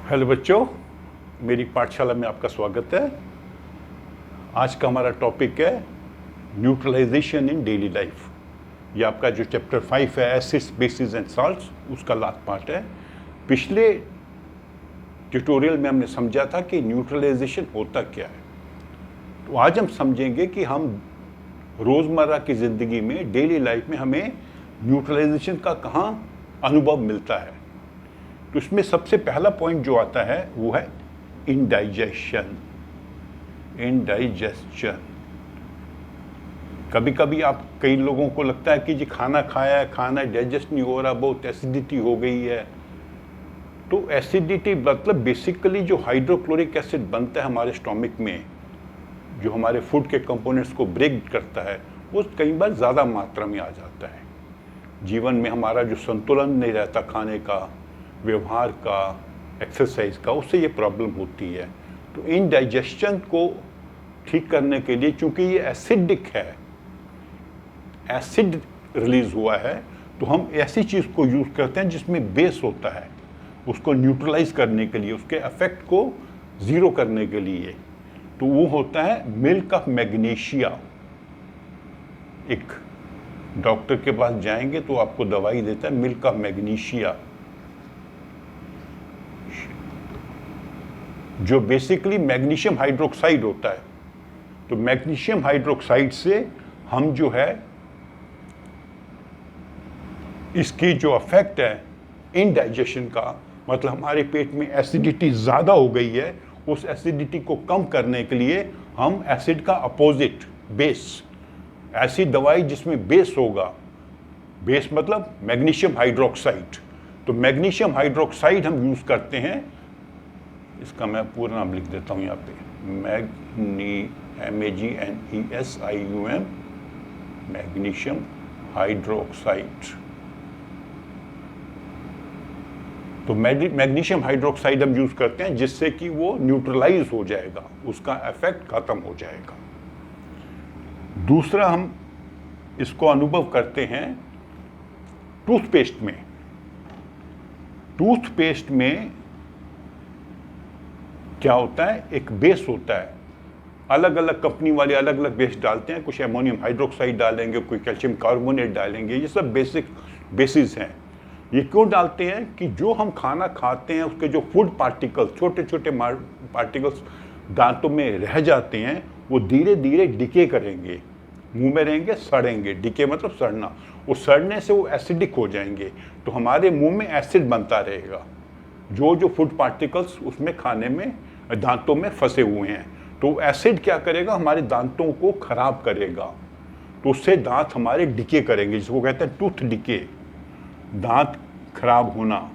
Hello बच्चों, मेरी पाठशाला में आपका स्वागत है। आज का हमारा टॉपिक है न्यूट्रलाइजेशन इन डेली लाइफ। ये आपका जो चैप्टर 5 है एसिड्स, बेसिस एंड सॉल्ट्स, उसका लास्ट पार्ट है। पिछले ट्यूटोरियल में हमने समझा था कि न्यूट्रलाइजेशन होता क्या है। तो आज हम समझेंगे कि हम रोज़मर्रा की ज़िंदगी में, डेली लाइफ में हमें न्यूट्रलाइजेशन का कहाँ अनुभव मिलता है। तो इसमें सबसे पहला पॉइंट जो आता है वो है इंडाइजेशन। इंडाइजेशन कभी कभी कई लोगों को लगता है कि जी खाना खाया है, खाना डाइजेस्ट नहीं हो रहा, बहुत एसिडिटी हो गई है। तो एसिडिटी मतलब बेसिकली जो हाइड्रोक्लोरिक एसिड बनता है हमारे स्टोमिक में, जो हमारे फूड के कंपोनेंट्स को ब्रेक करता है, वो कई बार ज़्यादा मात्रा में आ जाता है। जीवन में हमारा जो संतुलन नहीं रहता, खाने का, व्यवहार का, एक्सरसाइज का, उससे ये प्रॉब्लम होती है। तो इंडाइजेशन को ठीक करने के लिए, चूंकि ये एसिडिक है, एसिड रिलीज हुआ है, तो हम ऐसी चीज़ को यूज़ करते हैं जिसमें बेस होता है, उसको न्यूट्रलाइज करने के लिए, उसके इफेक्ट को ज़ीरो करने के लिए। तो वो होता है मिल्क ऑफ मैग्नीशिया। एक डॉक्टर के पास जाएंगे तो आपको दवाई देता है मिल्क ऑफ मैग्नीशिया, जो बेसिकली मैग्नीशियम हाइड्रोक्साइड होता है। तो मैग्नीशियम हाइड्रोक्साइड से हम जो है, इसकी जो इफेक्ट है इनडाइजेशन का, मतलब हमारे पेट में एसिडिटी ज़्यादा हो गई है, उस एसिडिटी को कम करने के लिए हम एसिड का अपोजिट, बेस, ऐसी दवाई जिसमें बेस होगा, बेस मतलब मैग्नीशियम हाइड्रोक्साइड। तो मैग्नीशियम हाइड्रोक्साइड हम यूज़ करते हैं। इसका मैं पूरा नाम लिख देता हूँ यहाँ पे, MAGNESIUM, मैग्नीशियम हाइड्रोक्साइड। तो मैग्नीशियम हाइड्रोक्साइड हम यूज़ करते हैं जिससे कि वो न्यूट्रलाइज हो जाएगा, उसका इफेक्ट खत्म हो जाएगा। दूसरा हम इसको अनुभव करते हैं टूथपेस्ट में। टूथपेस्ट में क्या होता है, एक बेस होता है। अलग अलग कंपनी वाले अलग अलग बेस डालते हैं, कुछ अमोनियम हाइड्रोक्साइड डालेंगे, कोई कैल्शियम कार्बोनेट डालेंगे, ये सब बेसिक बेसिस हैं। ये क्यों डालते हैं कि जो हम खाना खाते हैं उसके जो फूड पार्टिकल्स, छोटे छोटे पार्टिकल्स दांतों में रह जाते हैं, वो धीरे धीरे डिके करेंगे, मुंह में रहेंगे, सड़ेंगे। डिके मतलब सड़ना, वो सड़ने से वो एसिडिक हो जाएंगे, तो हमारे मुंह में एसिड बनता रहेगा। जो जो फूड पार्टिकल्स उसमें खाने में, दांतों में फंसे हुए हैं, तो एसिड क्या करेगा, हमारे दांतों को खराब करेगा। तो उससे दांत हमारे डिके करेंगे, जिसको कहते हैं टूथ डिके, दांत खराब होना।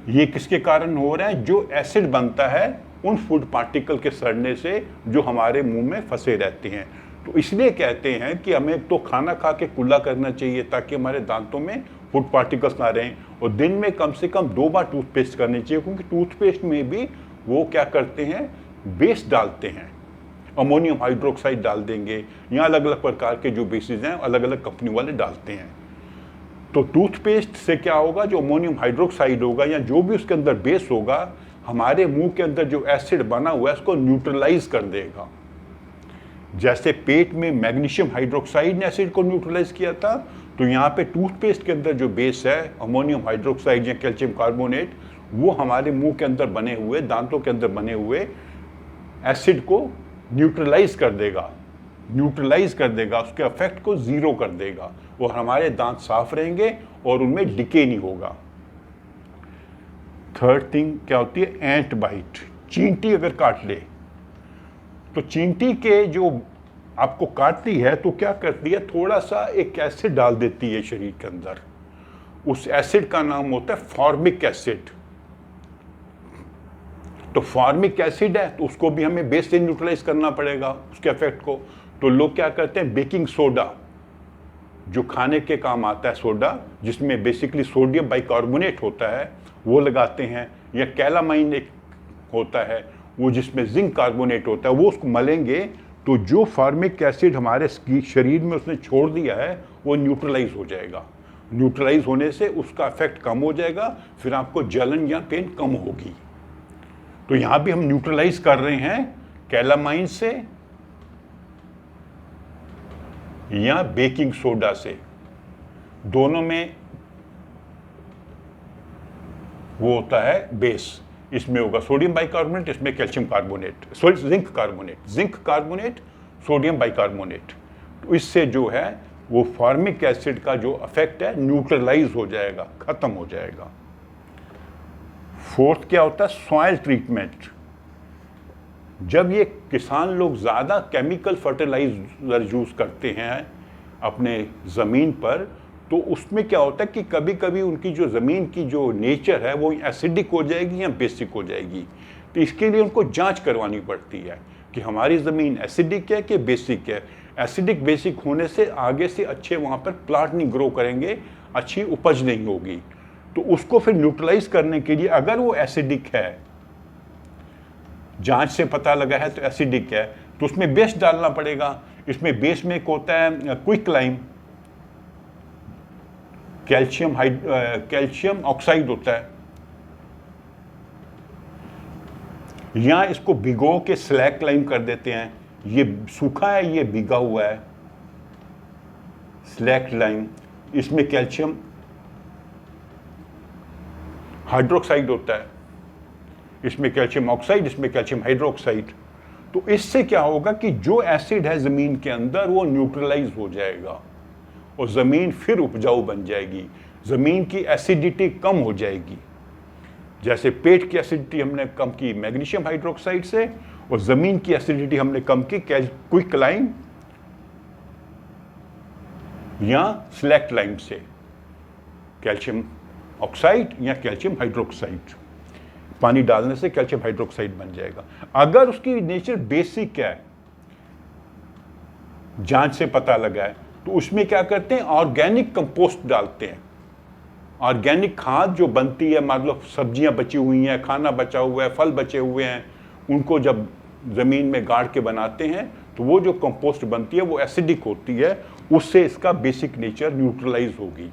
ये किसके कारण हो रहा है, जो एसिड बनता है उन फूड पार्टिकल के सड़ने से, जो हमारे मुंह में फंसे रहते हैं। तो इसलिए कहते हैं कि हमें तो खाना खा के कुल्ला करना चाहिए ताकि हमारे दांतों में फूड पार्टिकल्स ना रहें, और दिन में कम से कम 2 बार टूथपेस्ट करनी चाहिए, क्योंकि टूथपेस्ट में भी वो क्या करते हैं, बेस डालते हैं। अमोनियम हाइड्रोक्साइड डाल देंगे, या अलग अलग प्रकार के जो बेसिस हैं अलग अलग कंपनी वाले डालते हैं। तो टूथपेस्ट से क्या होगा, जो अमोनियम हाइड्रोक्साइड होगा या जो भी उसके अंदर बेस होगा, हमारे मुंह के अंदर जो एसिड बना हुआ है उसको न्यूट्रलाइज कर देगा। जैसे पेट में मैग्नीशियम हाइड्रोक्साइड ने एसिड को न्यूट्रलाइज किया था, तो यहाँ पे टूथपेस्ट के अंदर जो बेस है अमोनियम हाइड्रोक्साइड या कैल्शियम कार्बोनेट, वो हमारे मुंह के अंदर बने हुए, दांतों के अंदर बने हुए एसिड को न्यूट्रलाइज कर देगा, न्यूट्रलाइज कर देगा, उसके इफेक्ट को ज़ीरो कर देगा, और हमारे दांत साफ रहेंगे और उनमें डिके नहीं होगा। थर्ड थिंग क्या होती है, एंट बाइट। चींटी अगर काट ले, तो चींटी के जो आपको काटती है तो क्या करती है, थोड़ा सा एक एसिड डाल देती है शरीर के अंदर। उस एसिड का नाम होता है फॉर्मिक एसिड। तो फॉर्मिक एसिड है, तो उसको भी हमें बेस से न्यूट्रलाइज करना पड़ेगा, उसके इफेक्ट को। तो लोग क्या करते हैं, बेकिंग सोडा, जो खाने के काम आता है सोडा, जिसमें बेसिकली सोडियम बाइकार्बोनेट होता है, वो लगाते हैं। या कैलामाइन एक होता है, वो जिसमें जिंक कार्बोनेट होता है, वो उसको मलेंगे, तो जो फॉर्मिक एसिड हमारे शरीर में उसने छोड़ दिया है वो न्यूट्रलाइज हो जाएगा। न्यूट्रलाइज होने से उसका इफेक्ट कम हो जाएगा, फिर आपको जलन या पेन कम होगी। तो यहां भी हम न्यूट्रलाइज कर रहे हैं कैलामाइन से या बेकिंग सोडा से। दोनों में वो होता है बेस, इसमें होगा सोडियम बाइकार्बोनेट, इसमें calcium carbonate, zinc carbonate, sodium bicarbonate. तो इससे जो है वो फॉर्मिक एसिड का जो इफेक्ट है न्यूट्रलाइज हो जाएगा, खत्म हो जाएगा। फोर्थ क्या होता है, सॉइल ट्रीटमेंट। जब ये किसान लोग ज़्यादा केमिकल फर्टिलाइजर यूज़ करते हैं अपने ज़मीन पर, तो उसमें क्या होता है कि कभी कभी उनकी जो ज़मीन की जो नेचर है वो एसिडिक हो जाएगी या बेसिक हो जाएगी। तो इसके लिए उनको जांच करवानी पड़ती है कि हमारी ज़मीन एसिडिक है कि बेसिक है। एसिडिक बेसिक होने से आगे से अच्छे वहाँ पर प्लांट नहीं ग्रो करेंगे, अच्छी उपज नहीं होगी। तो उसको फिर न्यूट्रलाइज करने के लिए, अगर वो एसिडिक है, जांच से पता लगा है तो एसिडिक है, तो उसमें बेस डालना पड़ेगा। इसमें बेस में एक होता है क्विकलाइम, कैल्शियम ऑक्साइड होता है, या इसको भिगो के स्लैक लाइम कर देते हैं। ये सूखा है, ये भिगा हुआ है, स्लैक लाइम। इसमें कैल्शियम हाइड्रोक्साइड होता है, इसमें कैल्शियम ऑक्साइड, इसमें कैल्शियम हाइड्रोक्साइड। तो इससे क्या होगा कि जो एसिड है ज़मीन के अंदर वो न्यूट्रलाइज हो जाएगा और ज़मीन फिर उपजाऊ बन जाएगी, ज़मीन की एसिडिटी कम हो जाएगी। जैसे पेट की एसिडिटी हमने कम की मैग्नीशियम हाइड्रोक्साइड से, और ज़मीन की एसिडिटी हमने कम की क्विकलाइम या स्लैक लाइम से, कैल्शियम ऑक्साइड या कैल्शियम हाइड्रोक्साइड। पानी डालने से कैल्शियम हाइड्रोक्साइड बन जाएगा। अगर उसकी नेचर बेसिक है, जांच से पता लगा है, तो उसमें क्या करते हैं, ऑर्गेनिक कंपोस्ट डालते हैं। ऑर्गेनिक खाद जो बनती है, मतलब सब्जियां बची हुई हैं, खाना बचा हुआ है, फल बचे हुए हैं, उनको जब ज़मीन में गाड़ के बनाते हैं तो वो जो कंपोस्ट बनती है वो एसिडिक होती है, उससे इसका बेसिक नेचर न्यूट्रलाइज होगी।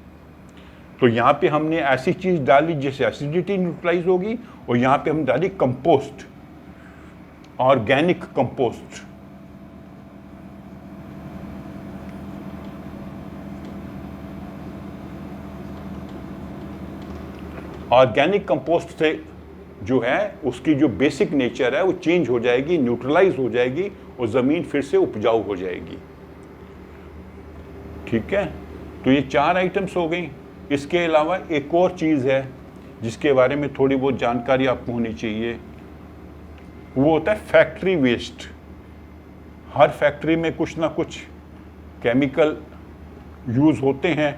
तो यहाँ पे हमने ऐसी चीज़ डाली जिससे एसिडिटी न्यूट्रलाइज होगी, और यहाँ पे हम डाली compost, organic compost. Organic compost से जो है उसकी जो बेसिक नेचर है वो चेंज हो जाएगी, न्यूट्रलाइज हो जाएगी, और ज़मीन फिर से उपजाऊ हो जाएगी। ठीक है, तो ये 4 आइटम्स हो गई। इसके अलावा एक और चीज़ है जिसके बारे में थोड़ी बहुत जानकारी आपको होनी चाहिए, वो होता है फैक्ट्री वेस्ट। हर फैक्ट्री में कुछ ना कुछ केमिकल यूज़ होते हैं,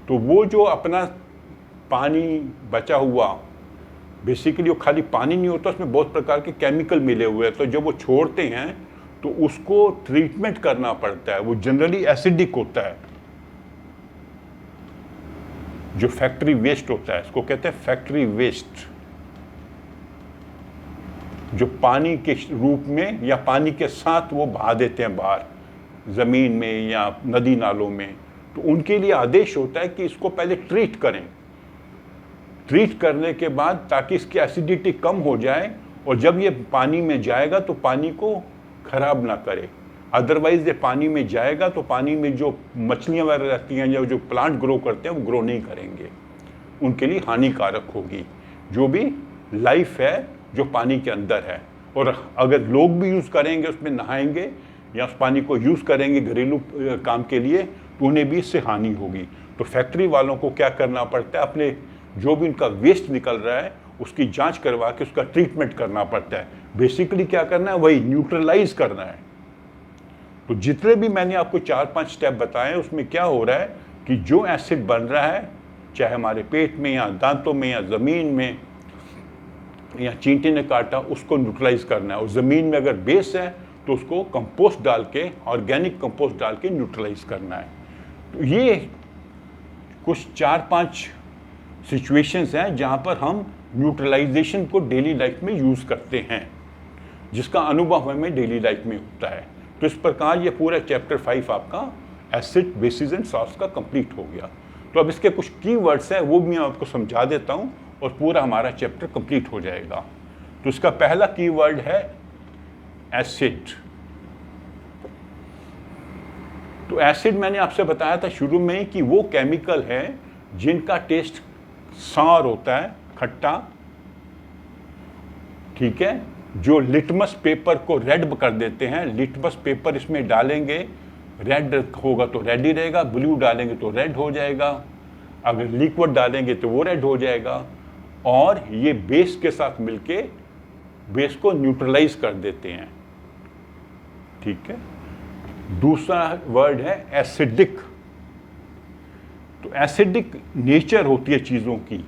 तो वो जो अपना पानी बचा हुआ, बेसिकली वो खाली पानी नहीं होता, उसमें बहुत प्रकार के केमिकल मिले हुए हैं। तो जब वो छोड़ते हैं तो उसको ट्रीटमेंट करना पड़ता है। वो जनरली एसिडिक होता है। जो फैक्ट्री वेस्ट होता है इसको कहते हैं फैक्ट्री वेस्ट, जो पानी के रूप में या पानी के साथ वो बहा देते हैं बाहर ज़मीन में या नदी नालों में। तो उनके लिए आदेश होता है कि इसको पहले ट्रीट करें, ट्रीट करने के बाद ताकि इसकी एसिडिटी कम हो जाए, और जब ये पानी में जाएगा तो पानी को खराब ना करे। अदरवाइज ये पानी में जाएगा तो पानी में जो मछलियाँ वगैरह रहती हैं या जो प्लांट ग्रो करते हैं वो ग्रो नहीं करेंगे, उनके लिए हानिकारक होगी जो भी लाइफ है जो पानी के अंदर है। और अगर लोग भी यूज़ करेंगे, उसमें नहाएंगे या उस पानी को यूज़ करेंगे घरेलू काम के लिए, तो उन्हें भी इससे हानि होगी। तो फैक्ट्री वालों को क्या करना पड़ता है, अपने जो भी उनका वेस्ट निकल रहा है उसकी जांच करवा के उसका ट्रीटमेंट करना पड़ता है। बेसिकली क्या करना है, वही न्यूट्रलाइज करना है। तो जितने भी मैंने आपको 4-5 स्टेप बताए उसमें क्या हो रहा है कि जो एसिड बन रहा है, चाहे हमारे पेट में या दांतों में या ज़मीन में या चींटी ने काटा, उसको न्यूट्रलाइज करना है। और ज़मीन में अगर बेस है तो उसको कंपोस्ट डाल के, ऑर्गेनिक कंपोस्ट डाल के न्यूट्रलाइज करना है। तो ये कुछ 4-5 सिचुएशंस हैं जहाँ पर हम न्यूट्रलाइजेशन को डेली लाइफ में यूज़ करते हैं, जिसका अनुभव हमें डेली लाइफ में होता है। तो इस प्रकार ये पूरा चैप्टर 5 आपका एसिड, बेसिस एंड सॉल्ट्स का कंप्लीट हो गया। तो अब इसके कुछ कीवर्ड्स हैं, वो भी मैं आपको समझा देता हूँ और पूरा हमारा चैप्टर कंप्लीट हो जाएगा। तो इसका पहला कीवर्ड है एसिड। तो एसिड मैंने आपसे बताया था शुरू में ही कि वो केमिकल है जिनका टेस्ट सार होता है, खट्टा, ठीक है, जो लिटमस पेपर को रेड कर देते हैं। लिटमस पेपर इसमें डालेंगे, रेड होगा तो रेड ही रहेगा, ब्लू डालेंगे तो रेड हो जाएगा, अगर लिक्विड डालेंगे तो वो रेड हो जाएगा, और ये बेस के साथ मिलके बेस को न्यूट्रलाइज कर देते हैं, ठीक है। दूसरा वर्ड है एसिडिक। तो एसिडिक नेचर होती है चीज़ों की,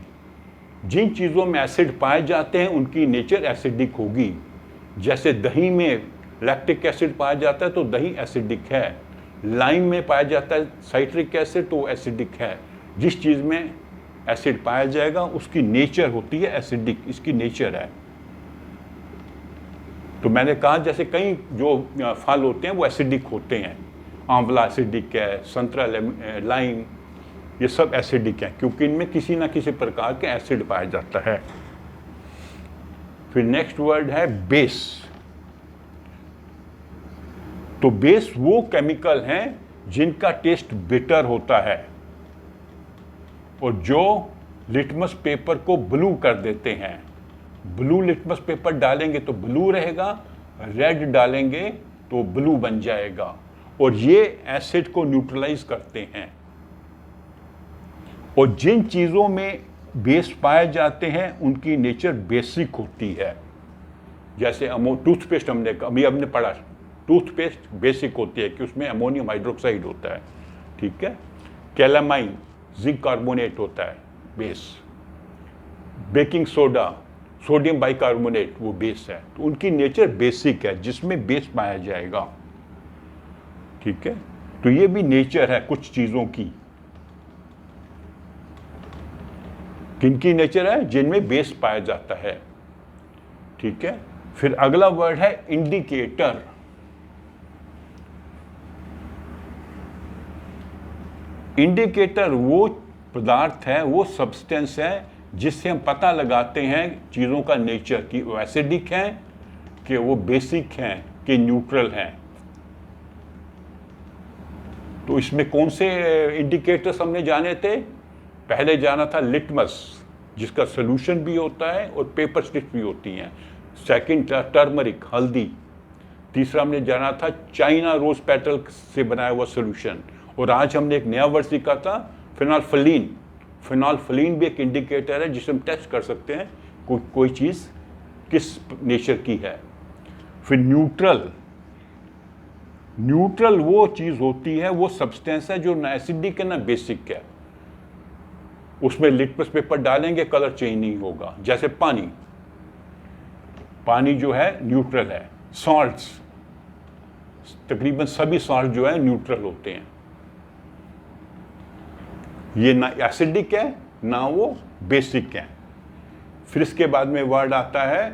जिन चीज़ों में एसिड पाए जाते हैं उनकी नेचर एसिडिक होगी। जैसे दही में लैक्टिक एसिड पाया जाता है तो दही एसिडिक है, लाइम में पाया जाता है साइट्रिक एसिड तो एसिडिक है। जिस चीज़ में एसिड पाया जाएगा उसकी नेचर होती है एसिडिक, इसकी नेचर है। तो मैंने कहा जैसे कई जो फल होते हैं वो एसिडिक होते हैं, आंवला एसिडिक है, संतरा, लाइम, ये सब एसिडिक हैं क्योंकि इनमें किसी ना किसी प्रकार के एसिड पाया जाता है। फिर नेक्स्ट वर्ड है बेस। तो बेस वो केमिकल हैं जिनका टेस्ट बिटर होता है और जो लिटमस पेपर को ब्लू कर देते हैं। ब्लू लिटमस पेपर डालेंगे तो ब्लू रहेगा, रेड डालेंगे तो ब्लू बन जाएगा, और ये एसिड को न्यूट्रलाइज करते हैं। और जिन चीज़ों में बेस पाए जाते हैं उनकी नेचर बेसिक होती है। जैसे टूथपेस्ट हमने पढ़ा, टूथपेस्ट बेसिक होती है कि उसमें अमोनियम हाइड्रोक्साइड होता है, ठीक है। कैलामाइन जिंक कार्बोनेट होता है base. Baking soda sodium bicarbonate वो बेस है, तो उनकी नेचर बेसिक है जिसमें बेस पाया जाएगा, ठीक है। तो ये भी नेचर है कुछ चीज़ों की। किनकी नेचर है? जिनमें बेस पाया जाता है, ठीक है। फिर अगला वर्ड है इंडिकेटर। इंडिकेटर वो पदार्थ है, वो सब्सटेंस है जिससे हम पता लगाते हैं चीज़ों का नेचर, कि वो एसिडिक हैं, कि वो बेसिक हैं, कि न्यूट्रल हैं। तो इसमें कौन से इंडिकेटर्स हमने जाने थे? पहले जाना था लिटमस, जिसका सोल्यूशन भी होता है और पेपर स्लिप्स भी होती हैं। सेकंड टर्मरिक, हल्दी। तीसरा हमने जाना था चाइना रोज पेटल से बनाया हुआ सोल्यूशन। और आज हमने एक नया वर्ड सीखा था फिनोल्फिलीन। फिनोल्फिलीन भी एक इंडिकेटर है जिसे हम टेस्ट कर सकते हैं कोई चीज़ किस नेचर की है। फिर न्यूट्रल। न्यूट्रल वो चीज़ होती है, वो सब्सटेंस है जो ना एसिडिक है ना बेसिक है। उसमें लिटमस पेपर डालेंगे कलर चेंज नहीं होगा। जैसे पानी, पानी जो है न्यूट्रल है। सॉल्ट्स, तकरीबन सभी सॉल्ट जो है न्यूट्रल होते हैं। ये ना एसिडिक है ना वो बेसिक है। फिर इसके बाद में वर्ड आता है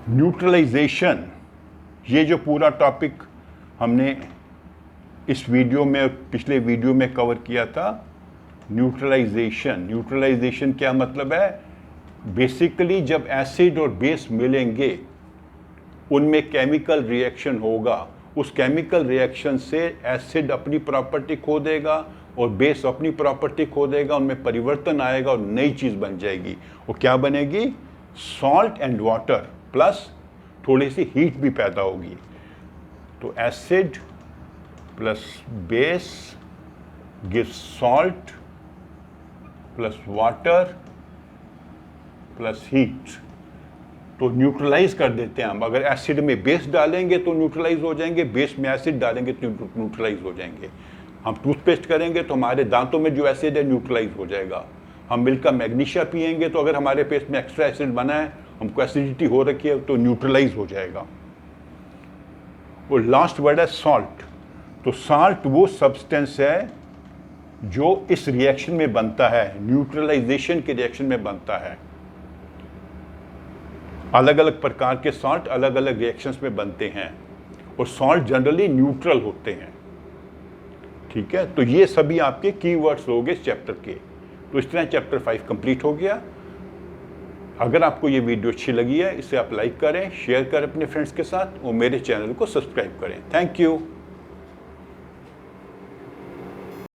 न्यूट्रलाइजेशन। ये जो पूरा टॉपिक हमने इस वीडियो में, पिछले वीडियो में कवर किया था, न्यूट्रलाइजेशन। न्यूट्रलाइजेशन क्या मतलब है? बेसिकली जब एसिड और बेस मिलेंगे उनमें केमिकल रिएक्शन होगा। उस केमिकल रिएक्शन से एसिड अपनी प्रॉपर्टी खो देगा और बेस अपनी प्रॉपर्टी खो देगा, उनमें परिवर्तन आएगा और नई चीज़ बन जाएगी। वो क्या बनेगी? सॉल्ट एंड वाटर प्लस थोड़ी सी हीट भी पैदा होगी। तो acid plus base gives salt plus water plus heat. तो न्यूट्रलाइज कर देते हैं हम। अगर एसिड में बेस डालेंगे तो न्यूट्रलाइज हो जाएंगे, बेस में एसिड डालेंगे तो न्यूट्रलाइज हो जाएंगे। हम टूथपेस्ट करेंगे तो हमारे दांतों में जो एसिड है न्यूट्रलाइज हो जाएगा। हम मिल्क का मैग्नीशिया पिएंगे तो अगर हमारे पेट में एक्स्ट्रा एसिड बना है, हमको एसिडिटी हो रखी है, तो न्यूट्रलाइज हो जाएगा। और लास्ट वर्ड है सॉल्ट। तो सॉल्ट वो सब्सटेंस है जो इस रिएक्शन में बनता है, न्यूट्रलाइजेशन के रिएक्शन में बनता है। अलग अलग प्रकार के सॉल्ट अलग अलग रिएक्शंस में बनते हैं और सॉल्ट जनरली न्यूट्रल होते हैं। ठीक है, तो ये सभी आपके कीवर्ड्स हो गए इस चैप्टर के। तो इस तरह चैप्टर 5 कंप्लीट हो गया। अगर आपको ये वीडियो अच्छी लगी है, इसे आप लाइक करें, शेयर करें अपने फ्रेंड्स के साथ और मेरे चैनल को सब्सक्राइब करें। Thank you.